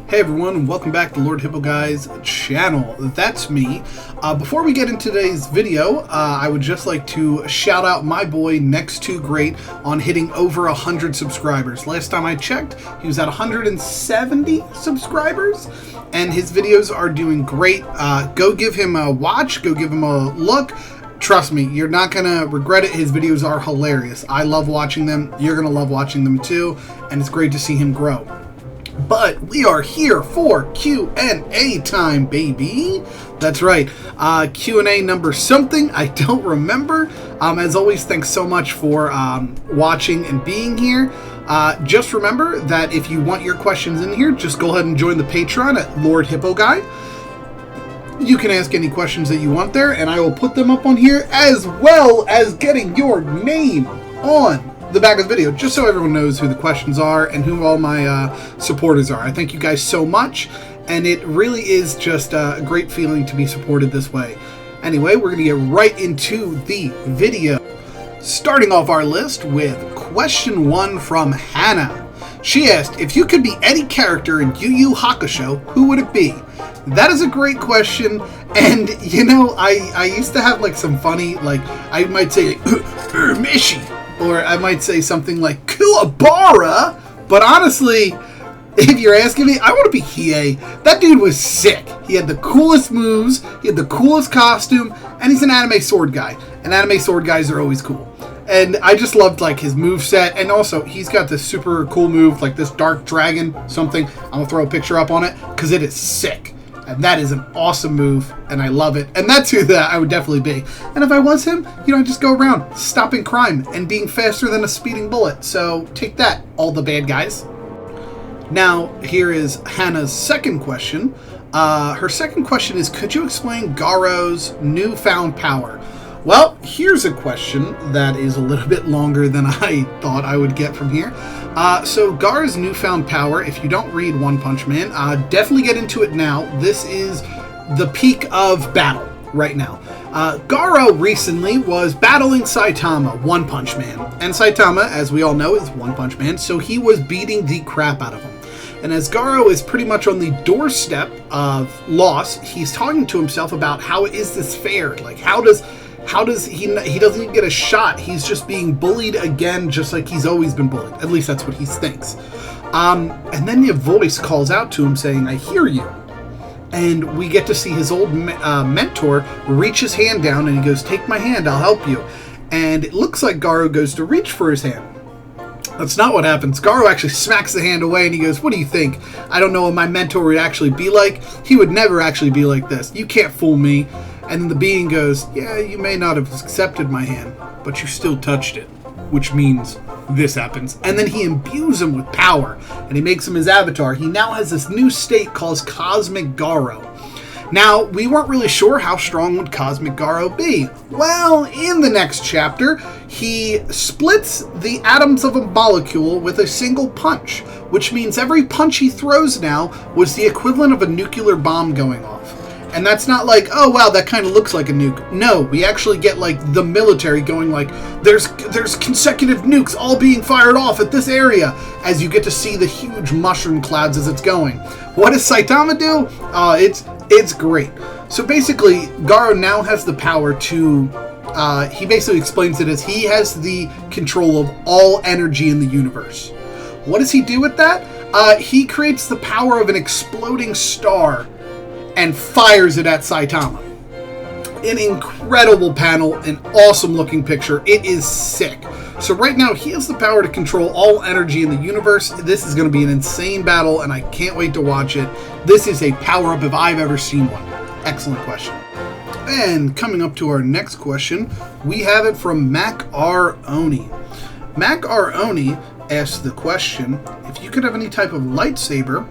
Hey everyone, and welcome back to Lord Hippo Guy's channel. That's me. Before we get into today's video, I would just like to shout out my boy Next to Great on hitting over 100 subscribers. Last time I checked, he was at 170 subscribers, and his videos are doing great. Go give him a watch, go give him a look. Trust me, you're not gonna regret it. His videos are hilarious. I love watching them. You're gonna love watching them too, and it's great to see him grow. But we are here for Q&A time, baby. That's right. Q&A number something. I don't remember. As always, thanks so much for watching and being here. Just remember that if you want your questions in here, just go ahead and join the Patreon at Lord Hippo Guy. You can ask any questions that you want there, and I will put them up on here, as well as getting your name on the back of the video, just so everyone knows who the questions are and who all my supporters are. I thank you guys so much, and it really is just a great feeling to be supported this way. Anyway, we're going to get right into the video. Starting off our list with question 1 from Hannah. She asked, if you could be any character in Yu Yu Hakusho, who would it be? That is a great question, and you know, I used to have like some funny, like, I might say, Mishi, or I might say something like Kuwabara, but honestly, if you're asking me, I want to be Hiei. That dude was sick. He had the coolest moves, he had the coolest costume, and he's an anime sword guy. And anime sword guys are always cool. And I just loved like his moveset, and also he's got this super cool move, like this dark dragon something. I'm gonna throw a picture up on it because it is sick. And that is an awesome move, and I love it. And that's who that I would definitely be. And if I was him, you know, I'd just go around stopping crime and being faster than a speeding bullet. So take that, all the bad guys. Now, here is Hannah's second question. Her second question is, could you explain Garo's newfound power? Well, here's a question that is a little bit longer than I thought I would get from here. So Gaara's newfound power, if you don't read One Punch Man, definitely get into it now. This is the peak of battle right now. Gaara recently was battling Saitama, One Punch Man. And Saitama, as we all know, is One Punch Man, so he was beating the crap out of him. And as Gaara is pretty much on the doorstep of loss, he's talking to himself about how is this fair? Like, how does he doesn't even get a shot. He's just being bullied again, just like he's always been bullied. At least that's what he thinks. And then the voice calls out to him saying, I hear you. And we get to see his old mentor reach his hand down, and he goes, take my hand, I'll help you. And it looks like Gaara goes to reach for his hand. That's not what happens. Gaara actually smacks the hand away, and he goes, what do you think? I don't know what my mentor would actually be like. He would never actually be like this. You can't fool me. And then the being goes, yeah, you may not have accepted my hand, but you still touched it, which means this happens. And then he imbues him with power, and he makes him his avatar. He now has this new state called Cosmic Garo. Now, we weren't really sure how strong would Cosmic Garo be. Well, in the next chapter, he splits the atoms of a molecule with a single punch, which means every punch he throws now was the equivalent of a nuclear bomb going off. And that's not like, oh wow, that kind of looks like a nuke. No, we actually get like the military going like, there's consecutive nukes all being fired off at this area, as you get to see the huge mushroom clouds as it's going. What does Saitama do? It's great. So basically, Gaara now has the power to, he basically explains it as he has the control of all energy in the universe. What does he do with that? He creates the power of an exploding star and fires it at Saitama. An incredible panel, an awesome looking picture. It is sick. So right now he has the power to control all energy in the universe. This is going to be an insane battle, and I can't wait to watch it. This is a power up if I've ever seen one. Excellent question. And coming up to our next question, we have it from Mac R. Oni. Mac R. Oni asks the question, if you could have any type of lightsaber,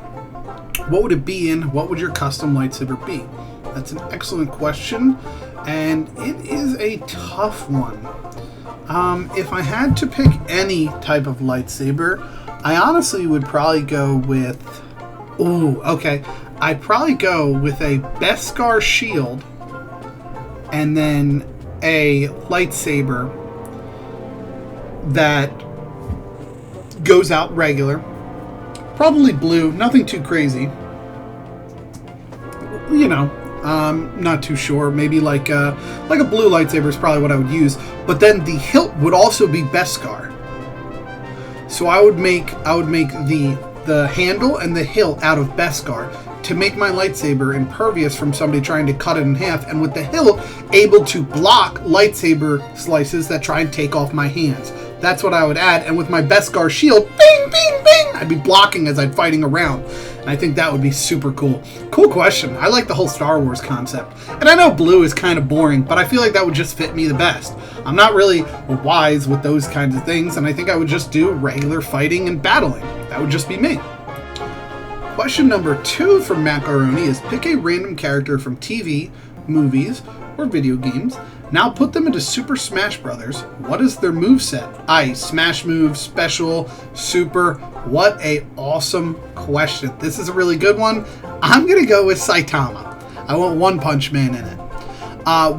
what would it be in? What would your custom lightsaber be? That's an excellent question, and it is a tough one. If I had to pick any type of lightsaber, I honestly would probably go with... I'd probably go with a Beskar shield, and then a lightsaber that goes out regular. Probably blue, nothing too crazy. you know, not too sure. Maybe like a blue lightsaber is probably what I would use. But then the hilt would also be Beskar. So I would make the handle and the hilt out of Beskar to make my lightsaber impervious from somebody trying to cut it in half, and with the hilt able to block lightsaber slices that try and take off my hands. That's what I would add. And with my Beskar shield, bing, bing, bing, I'd be blocking as I'd fighting around. And I think that would be super cool. Cool question. I like the whole Star Wars concept. And I know blue is kind of boring, but I feel like that would just fit me the best. I'm not really wise with those kinds of things, and I think I would just do regular fighting and battling. That would just be me. Question number 2 from Macaroni is pick a random character from TV, movies, or video games. Now put them into Super Smash Brothers. What is their moveset? Ice, smash move, special, super. What a awesome question. This is a really good one. I'm going to go with Saitama. I want One Punch Man in it.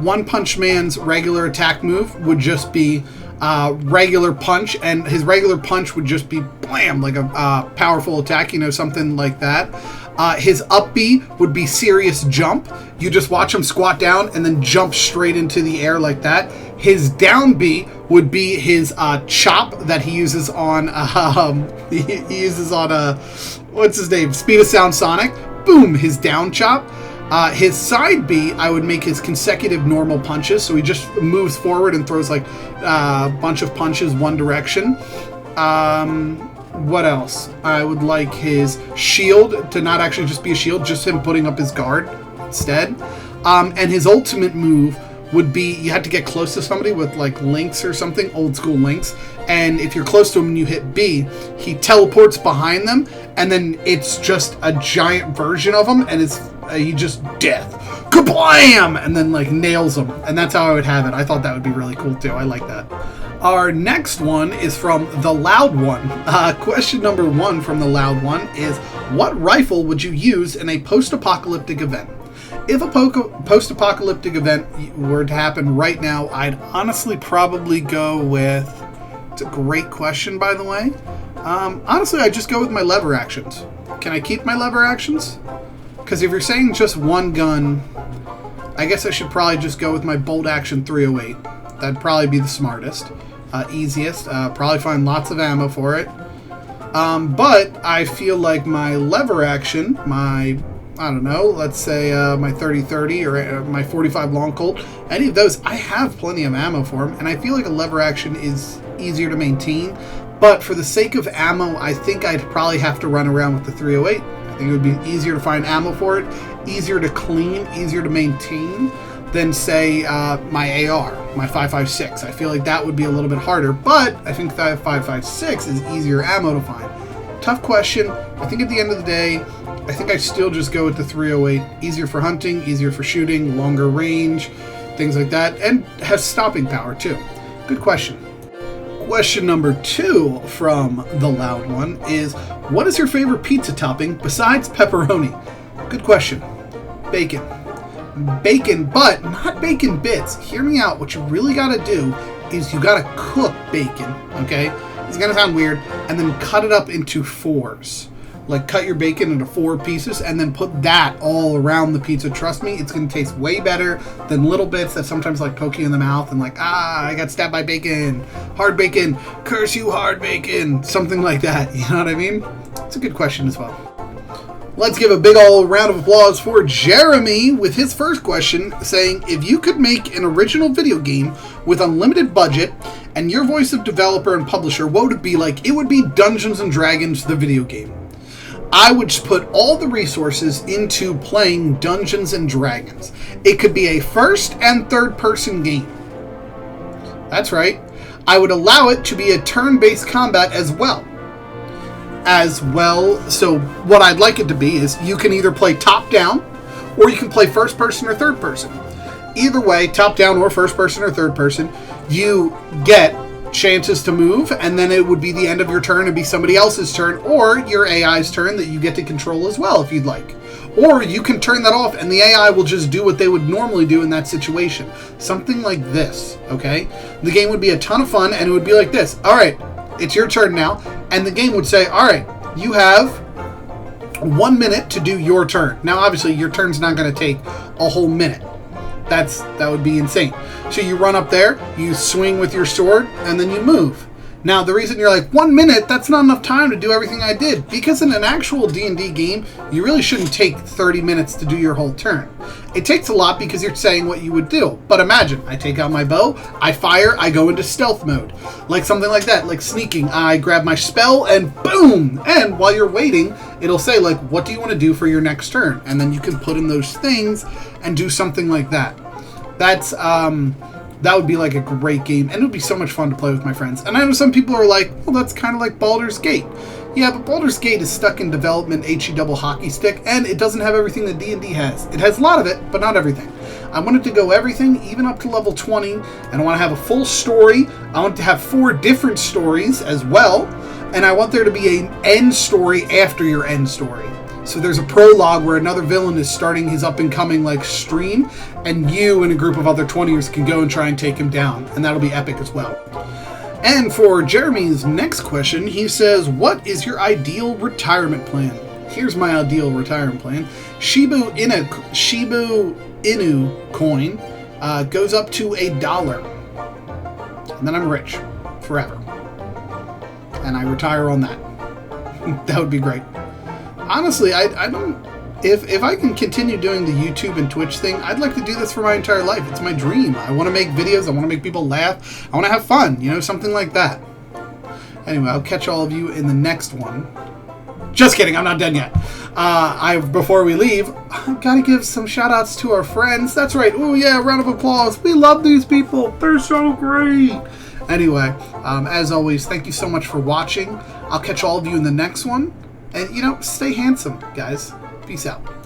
One Punch Man's regular attack move would just be regular punch, and his regular punch would just be blam, like a powerful attack, you know, something like that. His up B would be serious jump. You just watch him squat down and then jump straight into the air like that. His down B would be his chop that he uses on he uses on what's his name? Speed of Sound Sonic. Boom, his down chop. His side B, I would make his consecutive normal punches, so he just moves forward and throws like a bunch of punches one direction. What else? I would like his shield to not actually just be a shield, just him putting up his guard instead. And his ultimate move would be, you had to get close to somebody with like links or something, old school links, and if you're close to him and you hit B, he teleports behind them, and then it's just a giant version of him, and it's he just death, kablam, and then like nails him, and that's how I would have it. I thought that would be really cool too. I like that. Our next one is from The Loud One. Question number 1 from The Loud One is, what rifle would you use in a post-apocalyptic event? If a post-apocalyptic event were to happen right now, I'd honestly probably go with... It's a great question, by the way. Honestly, I'd just go with my lever actions. Can I keep my lever actions? Because if you're saying just one gun, I guess I should probably just go with my bolt action 308. That'd probably be the smartest. Easiest, probably find lots of ammo for it. But I feel like my lever action, my, I don't know, let's say my 30-30 or my 45 long Colt, any of those, I have plenty of ammo for them, and I feel like a lever action is easier to maintain. But for the sake of ammo, I think I'd probably have to run around with the 308. I think it would be easier to find ammo for it, easier to clean, easier to maintain than, say, my AR, my 5.56. I feel like that would be a little bit harder, but I think that 5.56 is easier ammo to find. Tough question. I think at the end of the day, I think I still just go with the 308. Easier for hunting, easier for shooting, longer range, things like that, and has stopping power too. Good question. Question number 2 from The Loud One is, what is your favorite pizza topping besides pepperoni? Good question. Bacon. Bacon, but not bacon bits. Hear me out. What you really got to do is you got to cook bacon, okay? It's going to sound weird. And then cut it up into 4s. Like, cut your bacon into 4 pieces and then put that all around the pizza. Trust me, it's going to taste way better than little bits that sometimes like poke you in the mouth and like, I got stabbed by bacon. Hard bacon. Curse you, hard bacon. Something like that. You know what I mean? It's a good question as well. Let's give a big old round of applause for Jeremy with his first question, saying, if you could make an original video game with unlimited budget and your voice of developer and publisher, what would it be like? It would be Dungeons & Dragons, the video game. I would just put all the resources into playing Dungeons & Dragons. It could be a first and third person game. That's right. I would allow it to be a turn-based combat as well. So what I'd like it to be is you can either play top-down or you can play first person or third person. Either way, top-down or first person or third person, you get chances to move, and then it would be the end of your turn and be somebody else's turn, or your AI's turn that you get to control as well if you'd like. Or you can turn that off and the AI will just do what they would normally do in that situation. Something like this, okay? The game would be a ton of fun, and it would be like this. All right, it's your turn now, and the game would say, all right, you have 1 minute to do your turn. Now, obviously, your turn's not going to take a whole minute. That would be insane. So you run up there, you swing with your sword, and then you move. Now, the reason you're like, 1 minute, that's not enough time to do everything I did. Because in an actual D&D game, you really shouldn't take 30 minutes to do your whole turn. It takes a lot because you're saying what you would do. But imagine, I take out my bow, I fire, I go into stealth mode. Like something like that, like sneaking. I grab my spell, and boom! And while you're waiting, it'll say, like, what do you want to do for your next turn? And then you can put in those things and do something like that. That would be like a great game, and it would be so much fun to play with my friends. And I know some people are like, well, that's kind of like Baldur's Gate. Yeah, but Baldur's Gate is stuck in development HE double hockey stick, and it doesn't have everything that D&D has. It has a lot of it, but not everything. I wanted to go everything, even up to level 20, and I want to have a full story. I want to have 4 different stories as well, and I want there to be an end story after your end story. So there's a prologue where another villain is starting his up-and-coming like stream, and you and a group of other 20ers can go and try and take him down, and that'll be epic as well. And for Jeremy's next question, he says, what is your ideal retirement plan? Here's my ideal retirement plan. Shiba Inu coin goes up to $1. And then I'm rich forever. And I retire on that. That would be great. Honestly, I don't... If I can continue doing the YouTube and Twitch thing, I'd like to do this for my entire life. It's my dream. I want to make videos. I want to make people laugh. I want to have fun. You know, something like that. Anyway, I'll catch all of you in the next one. Just kidding. I'm not done yet. Before we leave, I gotta give some shout-outs to our friends. That's right. Oh, yeah. Round of applause. We love these people. They're so great. Anyway, as always, thank you so much for watching. I'll catch all of you in the next one. And, you know, stay handsome, guys. Peace out.